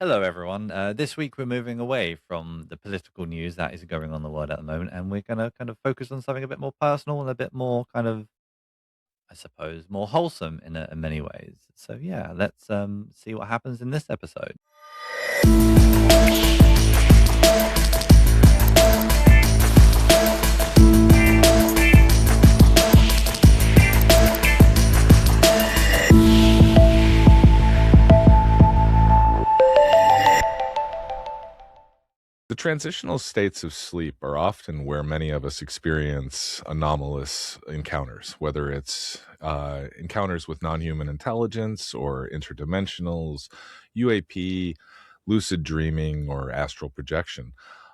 Hello, everyone. This week we're moving away from the political news that is going on in the world at the moment, and we're going to kind of focus on something a bit more personal and a bit more kind of, I suppose, more wholesome in many ways. So yeah, let's see what happens in this episode. The transitional states of sleep are often where many of us experience anomalous encounters, whether it's encounters with non-human intelligence or interdimensionals, UAP, lucid dreaming, or astral projection.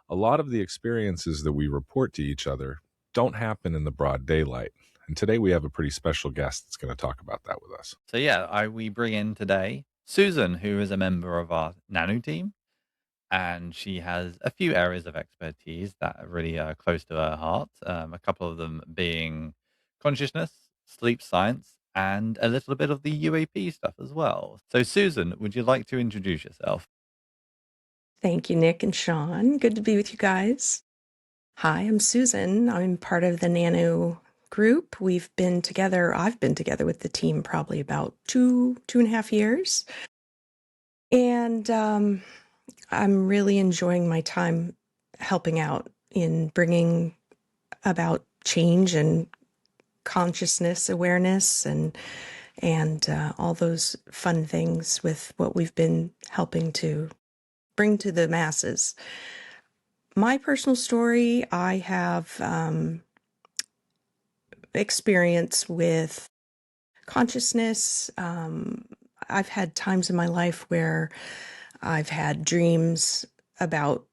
A lot of the experiences that we report to each other don't happen in the broad daylight. And today we have a pretty special guest that's going to talk about that with us. So yeah, we bring in today Susan, who is a member of our Nanu team, and she has a few areas of expertise that are really close to her heart. A couple of them being consciousness, sleep science, and a little bit of the UAP stuff as well. So, Susan, would you like to introduce yourself? Thank you, Nick and Sean. Good to be with you guys. Hi, I'm Susan. I'm part of the Nanu group. I've been together with the team probably about 2.5 years. And I'm really enjoying my time helping out in bringing about change and consciousness awareness and all those fun things with what we've been helping to bring to the masses. My personal story, I have experience with consciousness. I've had times in my life where I've had dreams about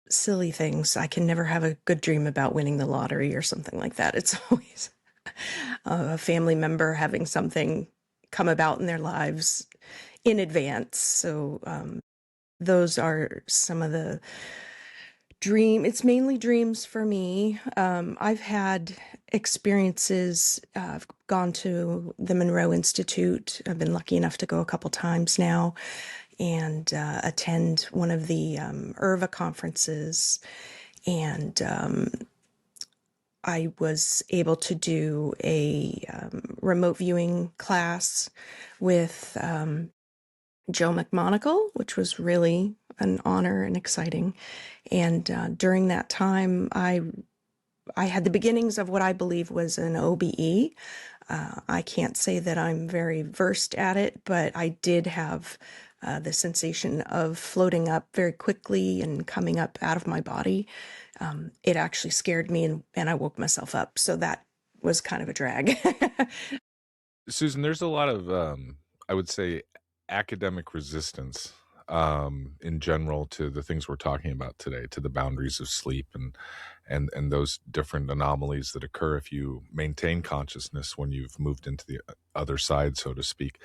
silly things. I can never have a good dream about winning the lottery or something like that. It's always a family member having something come about in their lives in advance. So those are some of the it's mainly dreams for me. I've had experiences. I've gone to the Monroe Institute. I've been lucky enough to go a couple times now and attend one of the IRVA conferences. And I was able to do a remote viewing class with Joe McMoneagle, which was really an honor and exciting. And during that time, I had the beginnings of what I believe was an OBE. I can't say that I'm very versed at it, but I did have the sensation of floating up very quickly and coming up out of my body. It actually scared me, and I woke myself up. So that was kind of a drag. Susan, there's a lot of, I would say, academic resistance in general to the things we're talking about today, to the boundaries of sleep and those different anomalies that occur if you maintain consciousness when you've moved into the other side, so to speak.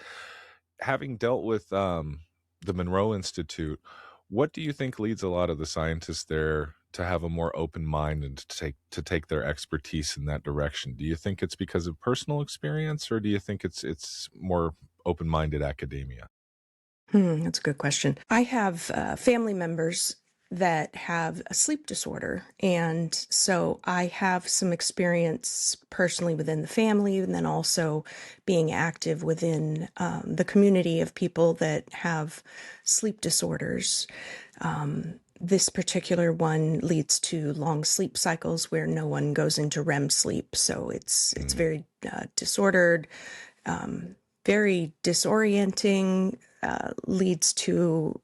Having dealt with the Monroe Institute, what do you think leads a lot of the scientists there to have a more open mind and to take their expertise in that direction? Do you think it's because of personal experience, or do you think it's more open-minded academia? That's a good question. I have family members that have a sleep disorder. And so I have some experience personally within the family, and then also being active within the community of people that have sleep disorders. This particular one leads to long sleep cycles where no one goes into REM sleep. So it's very disordered, very disorienting, leads to,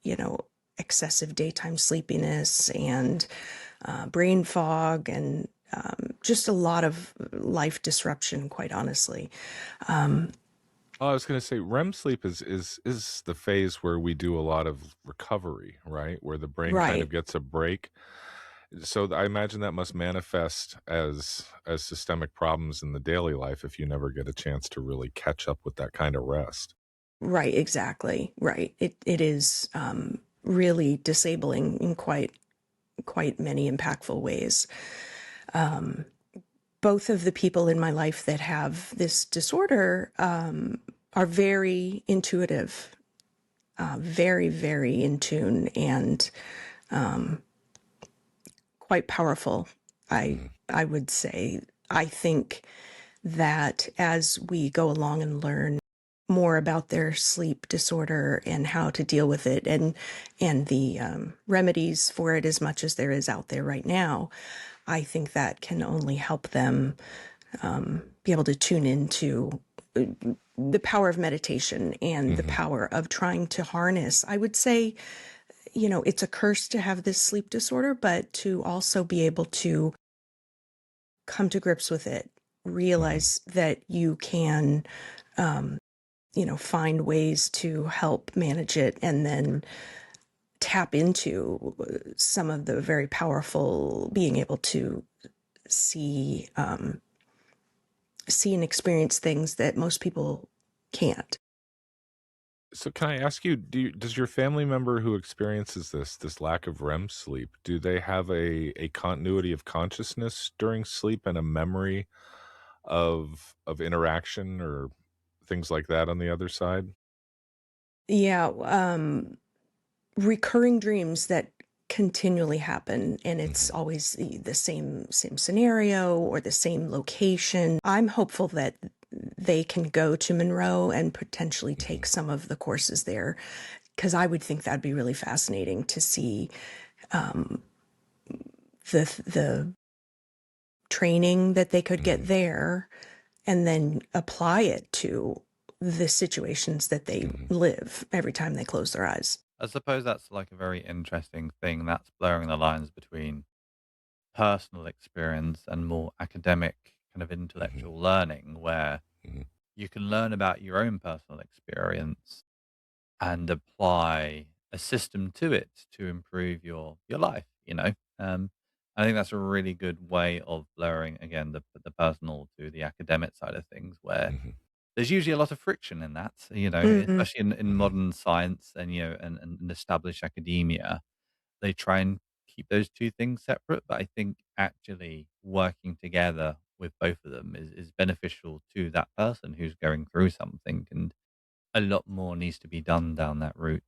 excessive daytime sleepiness and brain fog and just a lot of life disruption, quite honestly. Oh, I was going to say REM sleep is the phase where we do a lot of recovery, right? Where the brain kind of Right. gets a break. So I imagine that must manifest as systemic problems in the daily life if you never get a chance to really catch up with that kind of rest. Right, exactly. Right. It is really disabling in quite many impactful ways. Both of the people in my life that have this disorder are very intuitive. very, very in tune and quite powerful. Mhm. I would say. I think that as we go along and learn more about their sleep disorder and how to deal with it, and the remedies for it, as much as there is out there right now, I think that can only help them be able to tune into the power of meditation and the Mhm. power of trying to harness. I would say, it's a curse to have this sleep disorder, but to also be able to come to grips with it, Mhm. realize that you can, find ways to help manage it, and then tap into some of the very powerful being able to see see and experience things that most people can't. So can I ask you, does your family member who experiences this lack of REM sleep, do they have a continuity of consciousness during sleep and a memory of interaction or things like that on the other side? Yeah, recurring dreams that continually happen, and it's Mhm. always the same scenario or the same location. I'm hopeful that they can go to Monroe and potentially take Mhm. some of the courses there, because I would think that'd be really fascinating to see the training that they could get Mhm. there and then apply it to the situations that they Mhm. live every time they close their eyes. I suppose that's like a very interesting thing. That's blurring the lines between personal experience and more academic kind of Mhm. intellectual learning, where Mhm. you can learn about your own personal experience and apply a system to it to improve your life. I think that's a really good way of blurring again the personal to the academic side of things, where Mhm. there's usually a lot of friction in that, Hmm. especially in Mhm. modern science and established academia. They try and keep those two things separate, but I think actually working together with both of them is beneficial to that person who's going through something, and a lot more needs to be done down that route,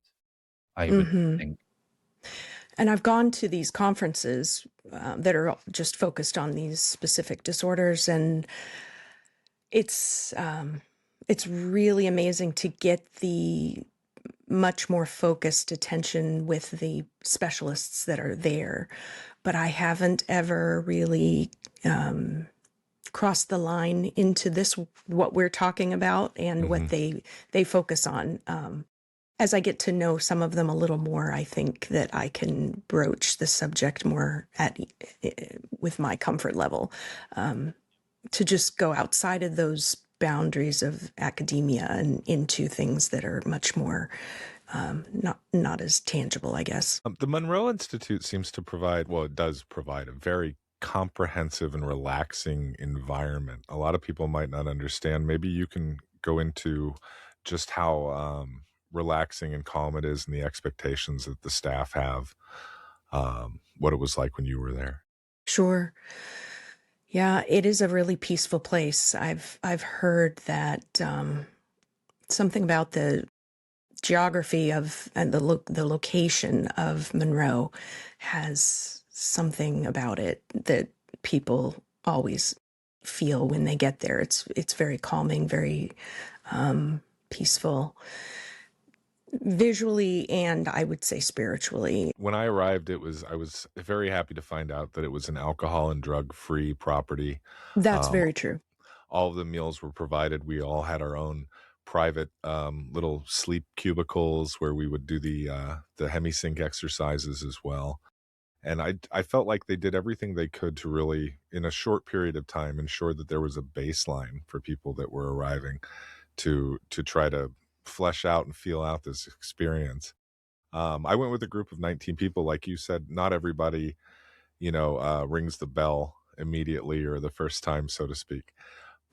I would Hmm. think. And I've gone to these conferences that are just focused on these specific disorders, and it's um, it's really amazing to get the much more focused attention with the specialists that are there. But I haven't ever really crossed the line into this, what we're talking about and what Mhm. they focus on. As I get to know some of them a little more, I think that I can broach the subject more with my comfort level. To just go outside of those boundaries of academia and into things that are much more not as tangible, I guess. The Monroe Institute seems to provide, well, it does provide a very comprehensive and relaxing environment. A lot of people might not understand. Maybe you can go into just how relaxing and calm it is and the expectations that the staff have, what it was like when you were there. Sure. Yeah, it is a really peaceful place. I've heard that something about the geography of and the location of Monroe has something about it that people always feel when they get there. It's very calming, very peaceful, visually, and I would say spiritually. When I arrived, I was very happy to find out that it was an alcohol and drug free property. That's Um, very true. all of the meals were provided. We all had our own private little sleep cubicles where we would do the hemi-sync exercises as well. And I felt like they did everything they could to really, in a short period of time, ensure that there was a baseline for people that were arriving to try to flesh out and feel out this experience. I went with a group of 19 people, like you said. Not everybody, rings the bell immediately or the first time, so to speak.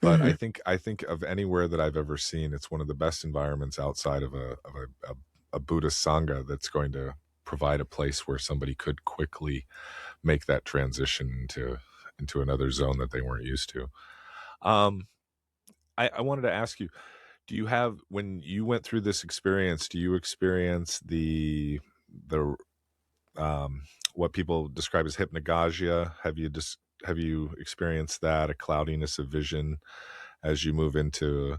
But Hmm. I think of anywhere that I've ever seen, it's one of the best environments outside of a Buddhist sangha that's going to provide a place where somebody could quickly make that transition into another zone that they weren't used to. Um, I wanted to ask you, Do you have, when you went through this experience, do you experience the um, what people describe as hypnagogia? Have you experienced that, a cloudiness of vision as you move into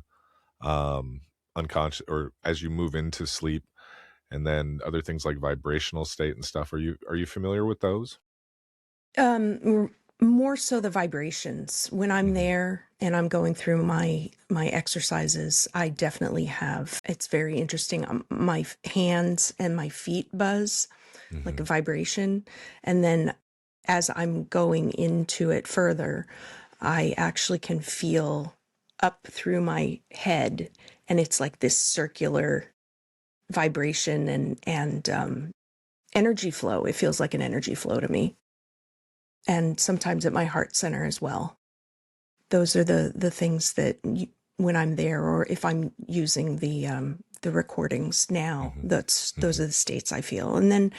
unconscious, or as you move into sleep, and then other things like vibrational state and stuff? Are you familiar with those? Um, More so the vibrations. When I'm Hmm. there and I'm going through my exercises, I definitely have. It's very interesting. My hands and my feet buzz like Hmm. a vibration, and then as I'm going into it further, I actually can feel up through my head, and it's like this circular vibration and energy flow. It feels like an energy flow to me, and sometimes at my heart center as well. Those are the things that when I'm there, or if I'm using the recordings now, Hmm. those Hmm. are the states I feel. And then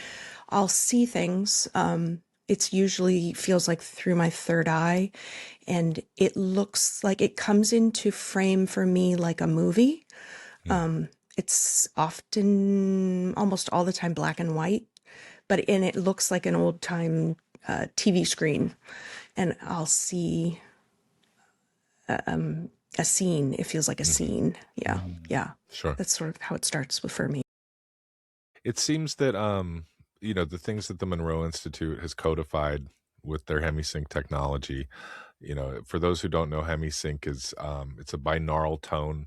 I'll see things. It's usually feels like through my third eye, and it looks like it comes into frame for me like a movie. Um, it's often, almost all the time, black and white, and it looks like an old time TV screen, and I'll see a scene. It feels like a Hmm. scene. Yeah, Mm. yeah. Sure. That's sort of how it starts with for me. It seems that the things that the Monroe Institute has codified with their hemi-sync technology, for those who don't know, hemi-sync is it's a binaural tone.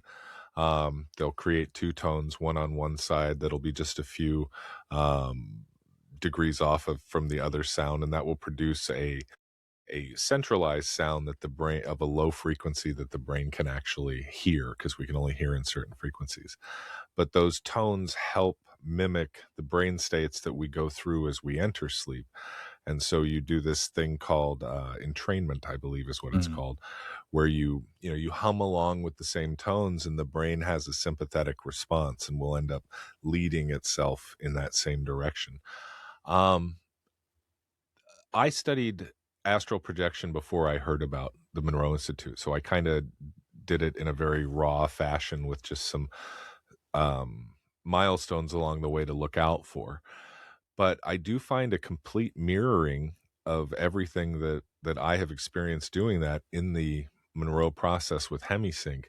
They'll create two tones, one on one side that'll be just a few um, degrees off of from the other sound, and that will produce a centralized sound that the brain, of a low frequency, that the brain can actually hear, because we can only hear in certain frequencies. But those tones help mimic the brain states that we go through as we enter sleep. And so you do this thing called entrainment, I believe is what it's Mm. called, where you hum along with the same tones, and the brain has a sympathetic response and will end up leading itself in that same direction. um, I studied astral projection before I heard about the Monroe Institute, so I kind of did it in a very raw fashion with just some milestones along the way to look out for. But I do find a complete mirroring of everything that I have experienced doing that in the Monroe process with HemiSync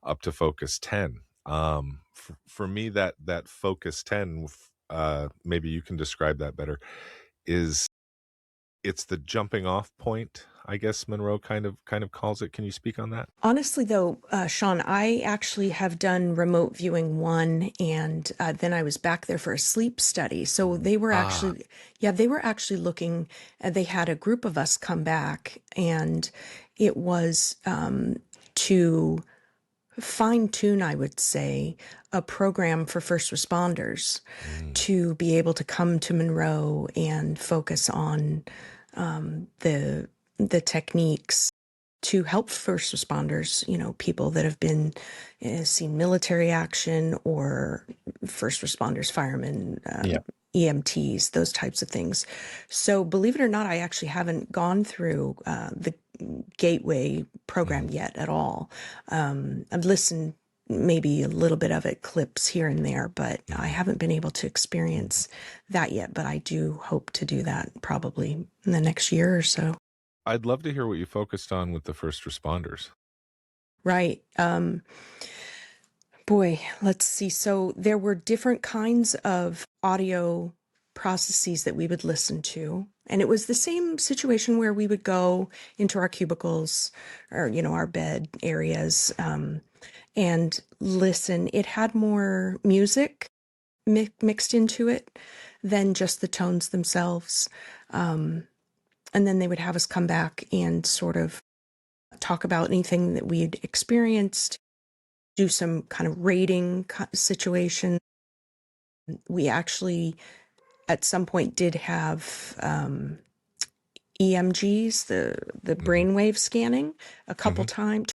up to Focus 10. For me, that Focus 10, maybe you can describe that better, is it's the jumping off point, I guess Monroe kind of calls it. Can you speak on that? Honestly, though, Sean, I actually have done remote viewing one, and then I was back there for a sleep study. So they were Ah. actually, yeah, they were actually looking. They had a group of us come back, and it was to fine tune, I would say, a program for first responders Mm. to be able to come to Monroe and focus on the techniques to help first responders, people that have been seen military action, or first responders, firemen, Yeah. EMTs, those types of things. So, believe it or not, I actually haven't gone through the Gateway program Mhm. yet at all. I've listened maybe a little bit of it, clips here and there, but I Mhm. haven't been able to experience that yet. But I do hope to do that probably in the next year or so. I'd love to hear what you focused on with the first responders. Right. Boy, let's see. So there were different kinds of audio processes that we would listen to. And it was the same situation where we would go into our cubicles, or, our bed areas, and listen. It had more music mixed into it than just the tones themselves. And then they would have us come back and sort of talk about anything that we had experienced, do some kind of rating situation. We actually, at some point, did have EMGs, the Mhm. brainwave scanning, a couple Mhm. times.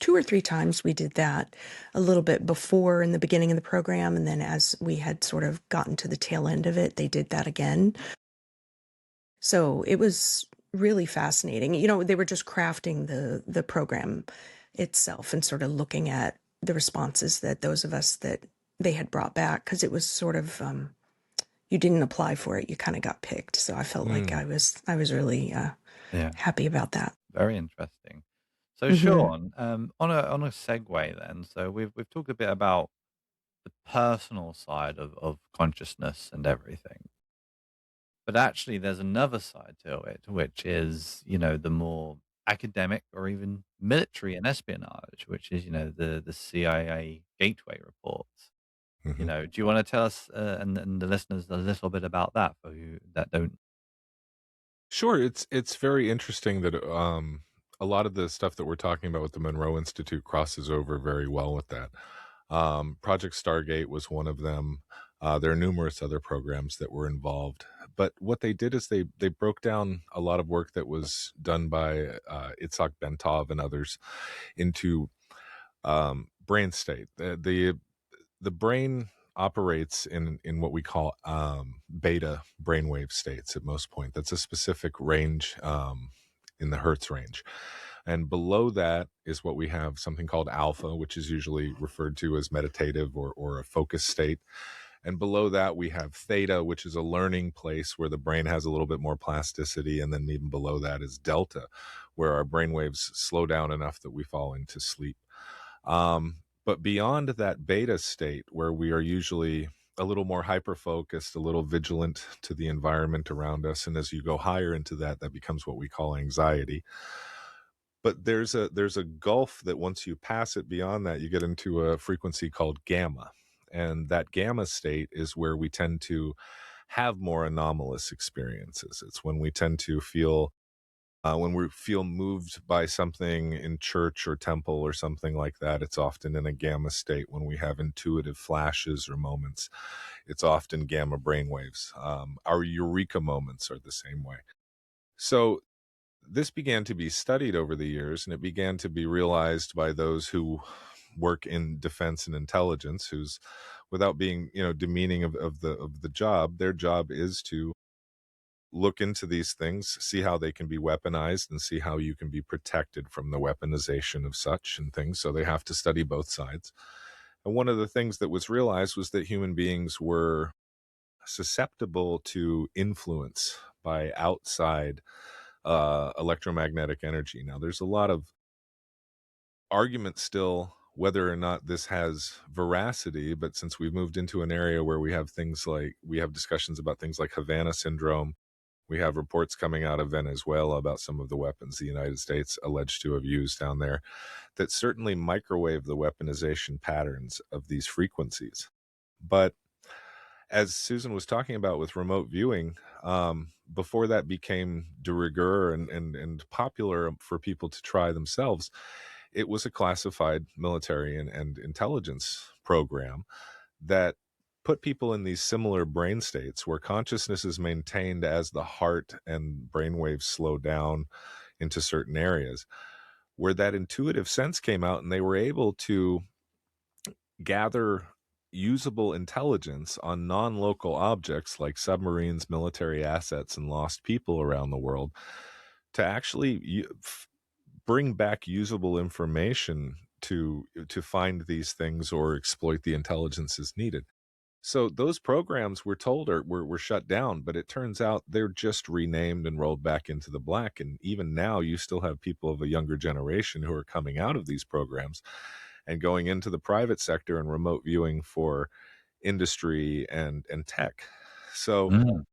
Two or three times we did that, a little bit before in the beginning of the program, and then as we had sort of gotten to the tail end of it, they did that again. So it was really fascinating. They were just crafting the program itself and sort of looking at the responses that those of us that they had brought back, because it was sort of you didn't apply for it, you kind of got picked. So I felt like I was really Yeah, happy about that. very interesting. So, Mm-hmm. Sean, on a segue then, so we've talked a bit about the personal side of consciousness and everything. But actually, there's another side to it, which is, the more academic or even military and espionage, which is, the CIA Gateway reports. Hmm. Do you want to tell us and the listeners a little bit about that for who that don't? Sure, it's very interesting that a lot of the stuff that we're talking about with the Monroe Institute crosses over very well with that. Project Stargate was one of them. There are numerous other programs that were involved, but what they did is they broke down a lot of work that was done by Itzhak Bentov and others into brain state. The brain operates in what we call beta brainwave states at most point. That's a specific range in the hertz range. And below that is what we have something called alpha, which is usually referred to as meditative or a focus state. And below that, we have theta, which is a learning place where the brain has a little bit more plasticity. And then even below that is delta, where our brain waves slow down enough that we fall into sleep. But beyond that beta state, where we are usually a little more hyper focused, a little vigilant to the environment around us, and as you go higher into that, that becomes what we call anxiety. But there's a gulf that once you pass it beyond that, you get into a frequency called gamma, and that gamma state is where we tend to have more anomalous experiences. It's when we tend to feel when we feel moved by something in church or temple or something like that, it's often in a gamma state. When we have intuitive flashes or moments, it's often gamma brainwaves. Our eureka moments are the same way. So this began to be studied over the years, and it began to be realized by those who work in defense and intelligence, who's, without being demeaning of the job, their job is to look into these things, see how they can be weaponized, and see how you can be protected from the weaponization of such and things. So they have to study both sides. And one of the things that was realized was that human beings were susceptible to influence by outside electromagnetic energy. Now, there's a lot of argument still whether or not this has veracity, but since we've moved into an area where we have discussions about things like Havana syndrome. We have reports coming out of Venezuela about some of the weapons the United States alleged to have used down there that certainly microwave the weaponization patterns of these frequencies. But as Susan was talking about with remote viewing, before that became de rigueur and popular for people to try themselves, it was a classified military and intelligence program that put people in these similar brain states where consciousness is maintained as the heart and brainwaves slow down into certain areas, where that intuitive sense came out and they were able to gather usable intelligence on non-local objects like submarines, military assets, and lost people around the world to actually bring back usable information to find these things or exploit the intelligence as needed. So those programs we're told were shut down, but it turns out they're just renamed and rolled back into the black. And even now, you still have people of a younger generation who are coming out of these programs and going into the private sector and remote viewing for industry and tech. So Mm,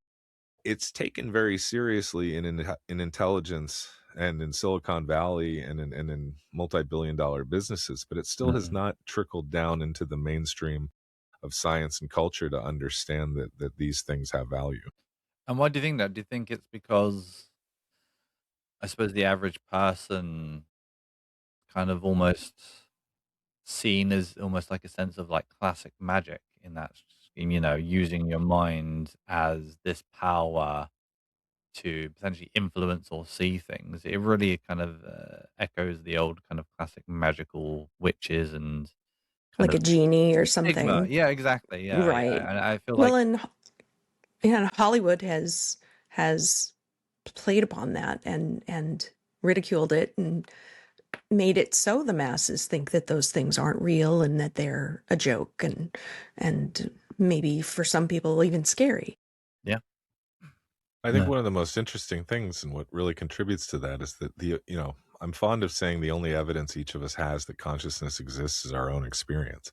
it's taken very seriously in intelligence and in Silicon Valley and in multi-billion-dollar businesses, but it still has mm. not trickled down into the mainstream of science and culture to understand that these things have value. And why do you think that? Do you think it's because I suppose the average person kind of almost seen as almost like a sense of like classic magic in that scheme, using your mind as this power to potentially influence or see things. It really kind of echoes the old kind of classic magical witches and kind Like a of genie or stigma. something. Yeah, exactly. Yeah, Right. yeah. And I feel Well, like, and Hollywood has played upon that and ridiculed it and made it so the masses think that those things aren't real and that they're a joke and maybe for some people even scary. Yeah. I think No. one of the most interesting things and what really contributes to that is that I'm fond of saying the only evidence each of us has that consciousness exists is our own experience.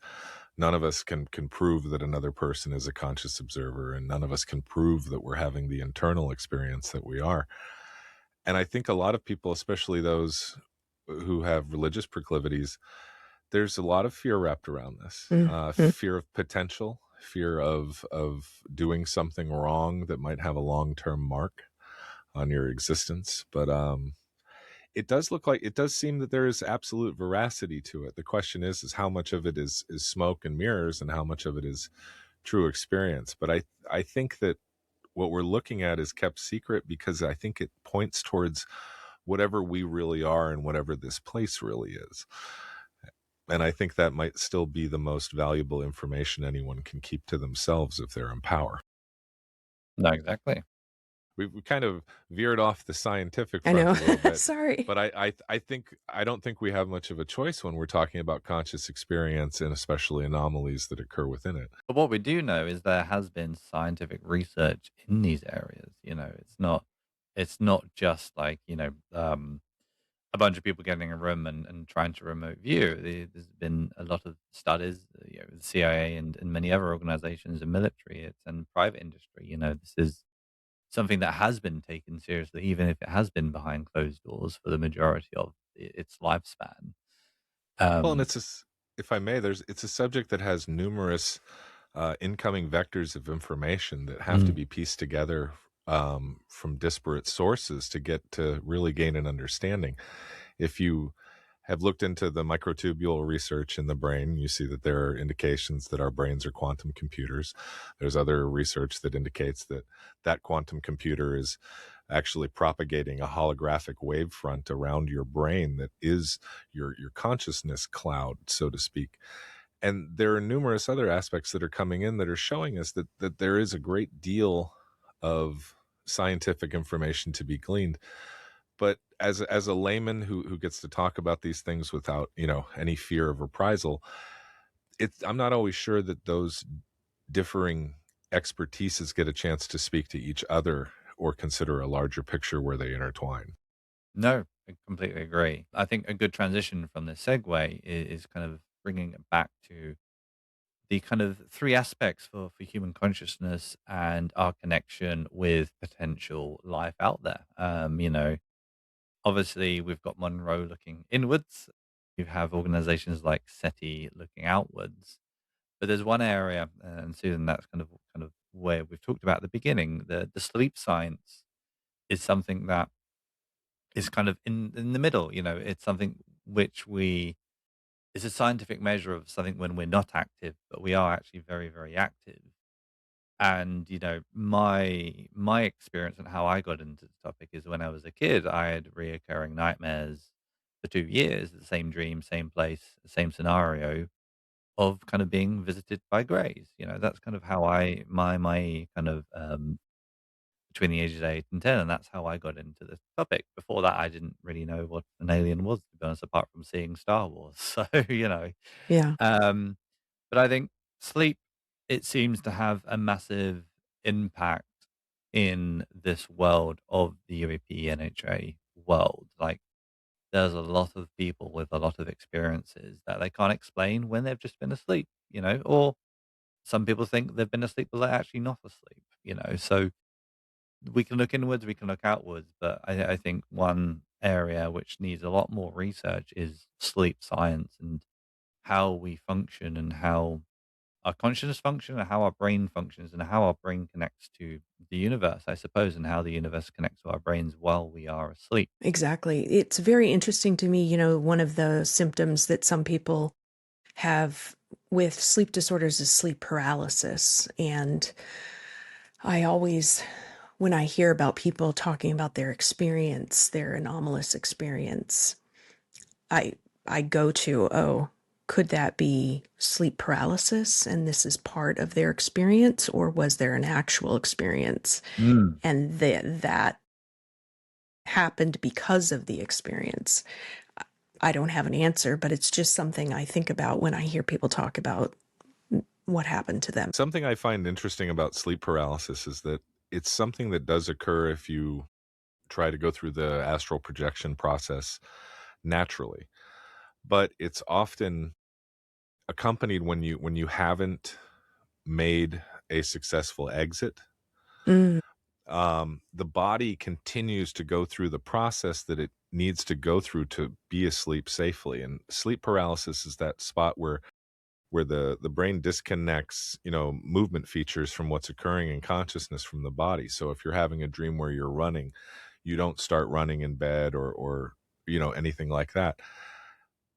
None of us can prove that another person is a conscious observer, and none of us can prove that we're having the internal experience that we are. And I think a lot of people, especially those who have religious proclivities, there's a lot of fear wrapped around this. Mm-hmm. Fear of potential, fear of doing something wrong that might have a long-term mark on your existence. But it does seem that there is absolute veracity to it. The question is how much of it is smoke and mirrors and how much of it is true experience. But I think that what we're looking at is kept secret because I think it points towards whatever we really are and whatever this place really is. And I think that might still be the most valuable information anyone can keep to themselves if they're in power. No, exactly. We kind of veered off the scientific I front know. a little bit. Sorry. But I don't think we have much of a choice when we're talking about conscious experience and especially anomalies that occur within it. But what we do know is there has been scientific research in these areas. It's not just like, a bunch of people getting in a room and trying to remote view. There's been a lot of studies, the CIA and many other organizations and military and private industry. This is something that has been taken seriously, even if it has been behind closed doors for the majority of its lifespan. Well, and Um, if I may, it's a subject that has numerous incoming vectors of information that have to mm, be pieced together from disparate sources to get to really gain an understanding. If you have looked into the microtubule research in the brain, you see that there are indications that our brains are quantum computers. There's other research that indicates that quantum computer is actually propagating a holographic wavefront around your brain that is your consciousness cloud, so to speak. And there are numerous other aspects that are coming in that are showing us that there is a great deal of scientific information to be gleaned. But as a layman who gets to talk about these things without any fear of reprisal, I'm not always sure that those differing expertises get a chance to speak to each other or consider a larger picture where they intertwine. no, I completely agree. I think a good transition from this segue is kind of bringing it back to the kind of three aspects for human consciousness and our connection with potential life out there. Obviously, we've got Monroe looking inwards. You have organizations like SETI looking outwards. But there's one area, and Susan, that's kind of where we've talked about at the beginning. The sleep science is something that is kind of in the middle. It's something which we is a scientific measure of something when we're not active, but we are actually very, very active. And my experience and how I got into the topic is when I was a kid, I had reoccurring nightmares for 2 years, the same dream, same place, same scenario of kind of being visited by greys. That's kind of how my kind of between the ages of 8 and 10, and that's how I got into this topic. Before that, I didn't really know what an alien was, to be honest, apart from seeing Star Wars. So Yeah, um, but I think sleep, it seems to have a massive impact in this world of the UAP NHA world. Like, there's a lot of people with a lot of experiences that they can't explain when they've just been asleep, or some people think they've been asleep, but they're actually not asleep. So we can look inwards, we can look outwards, but I think one area which needs a lot more research is sleep science and how we function and how our consciousness function and how our brain functions and how our brain connects to the universe, I suppose, and how the universe connects to our brains while we are asleep. exactly. It's very interesting to me. One of the symptoms that some people have with sleep disorders is sleep paralysis. And I always, when I hear about people talking about their experience, their anomalous experience, I I go to, oh, could that be sleep paralysis? And this is part of their experience, or was there an actual experience? Mm. And that happened because of the experience. I don't have an answer, but it's just something I think about when I hear people talk about what happened to them. Something I find interesting about sleep paralysis is that it's something that does occur if you try to go through the astral projection process naturally, but it's often accompanied when you haven't made a successful exit. Mm, The body continues to go through the process that it needs to go through to be asleep safely. And sleep paralysis is that spot where the brain disconnects, movement features from what's occurring in consciousness from the body. So if you're having a dream where you're running, you don't start running in bed or anything like that.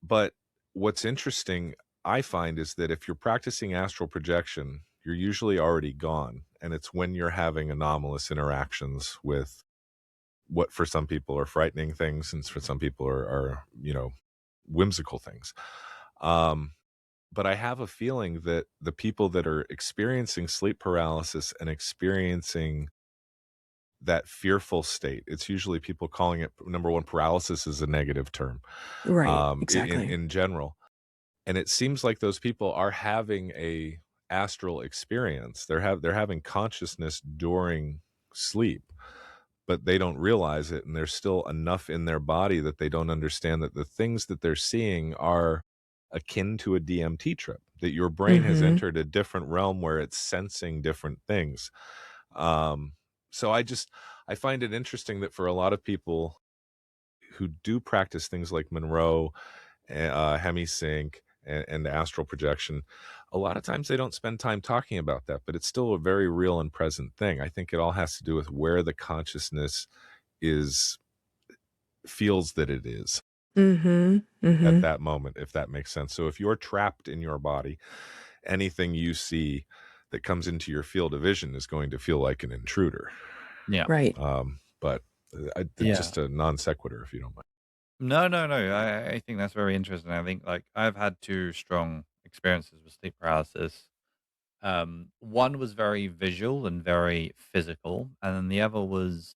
But what's interesting, I find, is that if you're practicing astral projection, you're usually already gone. And it's when you're having anomalous interactions with what for some people are frightening things and for some people are whimsical things. Um, but I have a feeling that the people that are experiencing sleep paralysis and experiencing that fearful state, it's usually people calling it, number one, paralysis is a negative term, right, in exactly. general. And it seems like those people are having a astral experience. They're having consciousness during sleep, but they don't realize it, and there's still enough in their body that they don't understand that the things that they're seeing are akin to a DMT trip, that your brain has Mhm. entered a different realm where it's sensing different things. Um, so I find it interesting that for a lot of people who do practice things like Monroe, hemi-sync, and astral projection, a lot of times they don't spend time talking about that, but it's still a very real and present thing. I think it all has to do with where the consciousness is feels that it is Mhm. at Mhm. that moment, if that makes sense. So if you're trapped in your body, anything you see that comes into your field of vision is going to feel like an intruder. Yeah. Right. But it's Yeah. just a non sequitur, if you don't mind. No, no, no. I think that's very interesting. I think like I've had two strong experiences with sleep paralysis. One was very visual and very physical, and then the other was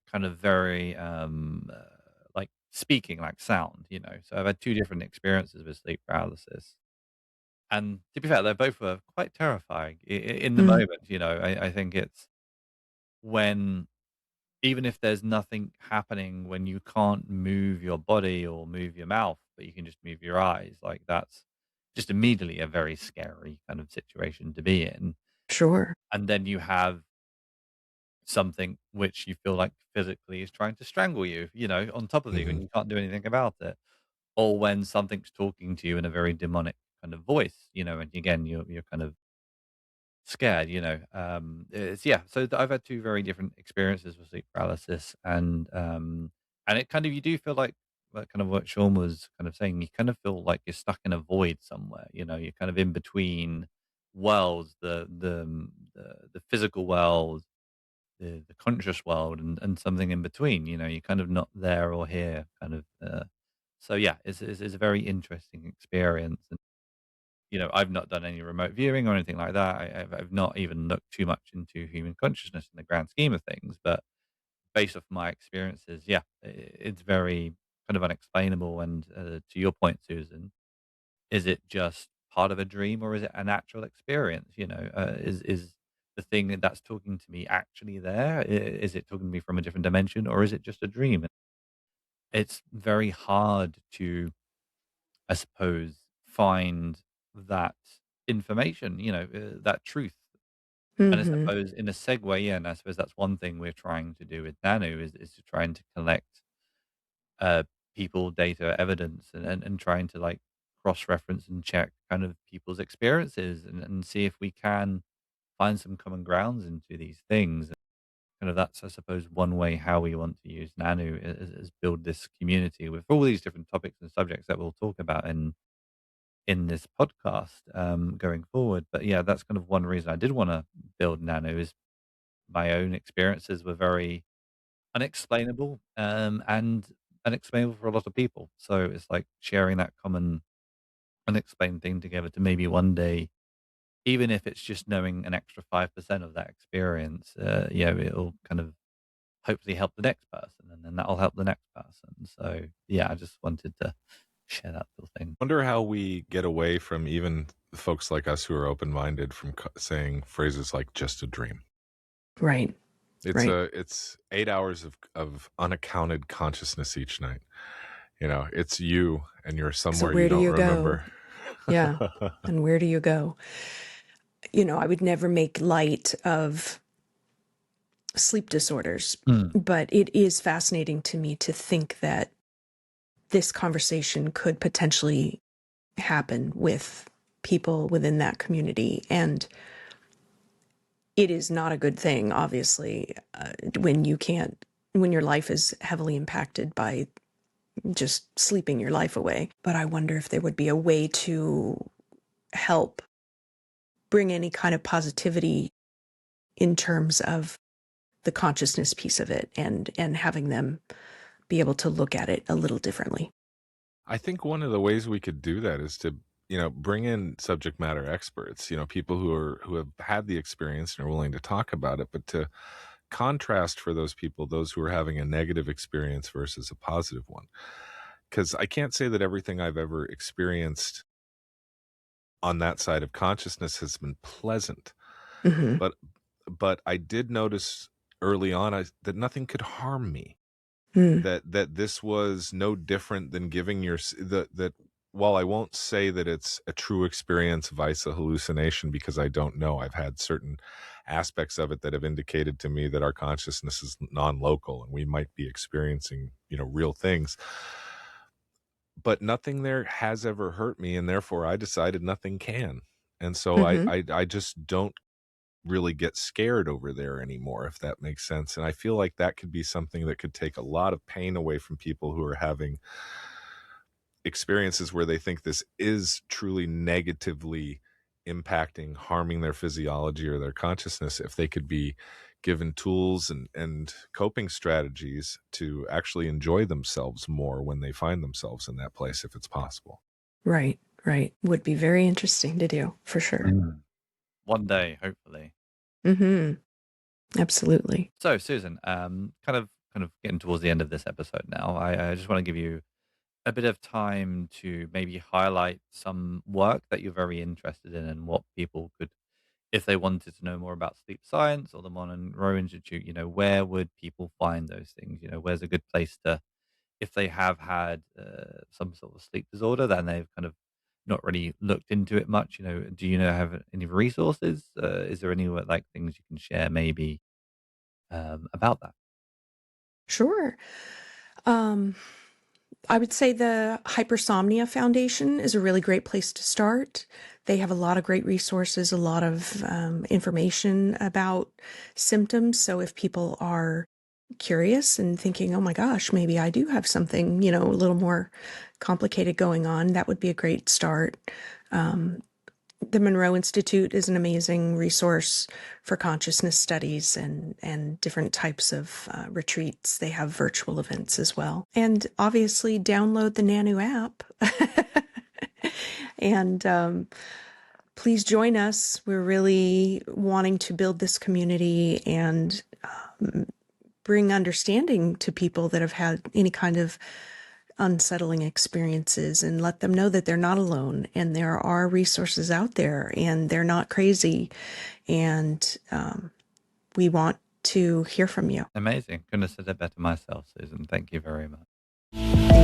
kind of very like speaking, like sound. So I've had two different experiences with sleep paralysis, and to be fair, they both were quite terrifying in the Mm, moment. I think it's when even if there's nothing happening, when you can't move your body or move your mouth, but you can just move your eyes, like that's just immediately a very scary kind of situation to be in. sure. And then you have something which you feel like physically is trying to strangle you, on top of you, and Mhm. you can't do anything about it. Or when something's talking to you in a very demonic kind of voice, and again, you're kind of scared, it's yeah, so I've had two very different experiences with sleep paralysis, and it kind of you do feel like kind of what Sean was kind of saying, you kind of feel like you're stuck in a void somewhere, you're kind of in between worlds, the physical world, the conscious world, and something in between, you're kind of not there or here, kind of, so yeah, it's a very interesting experience. I've not done any remote viewing or anything like that. I've not even looked too much into human consciousness in the grand scheme of things. But based off my experiences, yeah, it's very kind of unexplainable. And to your point, Susan, is it just part of a dream or is it an actual experience? Is the thing that's talking to me actually there? Is it talking to me from a different dimension or is it just a dream? It's very hard to, I suppose, find that information, that truth. And I Mhm. suppose in a segue in, I suppose that's one thing we're trying to do with Nanu is to trying to collect uh, people, data, evidence, and trying to like cross reference and check kind of people's experiences and see if we can find some common grounds into these things. Kind of that's, I suppose, one way how we want to use Nanu is build this community with all these different topics and subjects that we'll talk about in this podcast going forward. But yeah, that's kind of one reason I did want to build Nano is my own experiences were very unexplainable and unexplainable for a lot of people. So it's like sharing that common unexplained thing together to maybe one day, even if it's just knowing an extra 5% of that experience, it'll kind of hopefully help the next person, and then that'll help the next person. So yeah, I just wanted to share that little thing. Wonder how we get away from even folks like us who are open-minded from saying phrases like "just a dream." Right. It's 8 hours of unaccounted consciousness each night. It's you, and you're So somewhere where you do don't you remember. go? Yeah. And where do you go? I would never make light of sleep disorders, but it is fascinating to me to think that this conversation could potentially happen with people within that community. And it is not a good thing, obviously, when your life is heavily impacted by just sleeping your life away. But I wonder if there would be a way to help bring any kind of positivity in terms of the consciousness piece of it, and having them be able to look at it a little differently. I think one of the ways we could do that is to, bring in subject matter experts, people who have had the experience and are willing to talk about it, but to contrast for those people, those who are having a negative experience versus a positive one. Because I can't say that everything I've ever experienced on that side of consciousness has been pleasant, Mm-hmm. but I did notice early on that nothing could harm me. Mm. That this was no different than giving that while I won't say that it's a true experience vice a hallucination, because I don't know, I've had certain aspects of it that have indicated to me that our consciousness is non-local and we might be experiencing real things, but nothing there has ever hurt me, and therefore I decided nothing can. And so Mm-hmm. I just don't really get scared over there anymore, if that makes sense. And I feel like that could be something that could take a lot of pain away from people who are having experiences where they think this is truly negatively impacting, harming their physiology or their consciousness, if they could be given tools and coping strategies to actually enjoy themselves more when they find themselves in that place, if it's possible. Right. Would be very interesting to do, for sure. One day, hopefully. Mm-hmm. Absolutely. So, Susan, kind of getting towards the end of this episode now. I just want to give you a bit of time to maybe highlight some work that you're very interested in, and what people could, if they wanted to know more about sleep science or the Monroe Institute, where would people find those things? Where's a good place to, if they have had some sort of sleep disorder, then they've kind of not really looked into it much. Do you know have any resources? Is there any like things you can share maybe about that? Sure. I would say the Hypersomnia Foundation is a really great place to start. They have a lot of great resources, a lot of information about symptoms. So if people are curious and thinking, oh my gosh, maybe I do have something, a little more complicated going on, that would be a great start. The Monroe Institute is an amazing resource for consciousness studies and different types of retreats. They have virtual events as well. And obviously, download the Nanu app. And please join us. We're really wanting to build this community and bring understanding to people that have had any kind of unsettling experiences, and let them know that they're not alone, and there are resources out there, and they're not crazy. And we want to hear from you. Amazing. Couldn't have said it better myself, Susan. Thank you very much. Thank